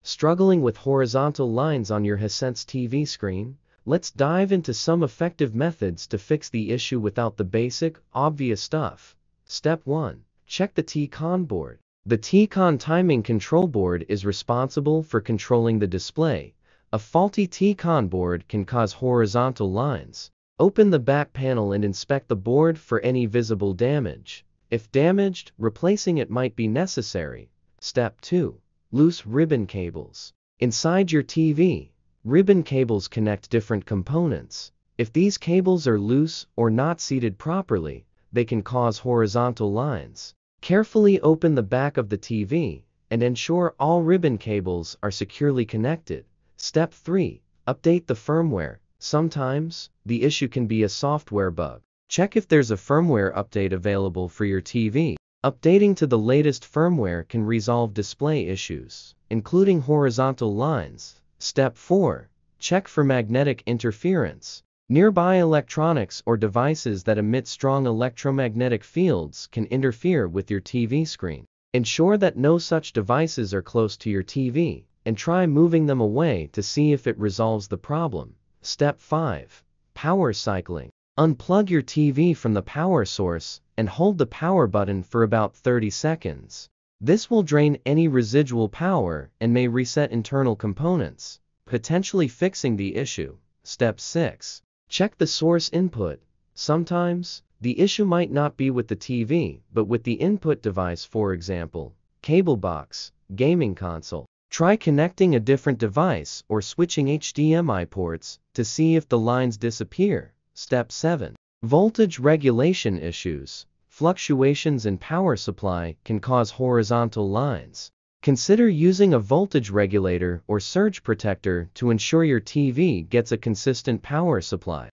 Struggling with horizontal lines on your Hisense TV screen? Let's dive into some effective methods to fix the issue without the basic, obvious stuff. Step 1. Check the T-Con board. The T-Con timing control board is responsible for controlling the display. A faulty T-Con board can cause horizontal lines. Open the back panel and inspect the board for any visible damage. If damaged, replacing it might be necessary. Step 2. Loose ribbon cables. Inside your TV, ribbon cables connect different components. If these cables are loose or not seated properly, they can cause horizontal lines. Carefully open the back of the TV and ensure all ribbon cables are securely connected. Step 3. Update the firmware. Sometimes, the issue can be a software bug. Check if there's a firmware update available for your TV. Updating to the latest firmware can resolve display issues, including horizontal lines. Step 4. Check for magnetic interference. Nearby electronics or devices that emit strong electromagnetic fields can interfere with your TV screen. Ensure that no such devices are close to your TV, and try moving them away to see if it resolves the problem. Step 5. Power cycling. Unplug your TV from the power source and hold the power button for about 30 seconds. This will drain any residual power and may reset internal components, potentially fixing the issue. Step 6. Check the source input. Sometimes, the issue might not be with the TV, but with the input device, for example, cable box, gaming console. Try connecting a different device or switching HDMI ports to see if the lines disappear. Step 7. Voltage regulation issues. Fluctuations in power supply can cause horizontal lines. Consider using a voltage regulator or surge protector to ensure your TV gets a consistent power supply.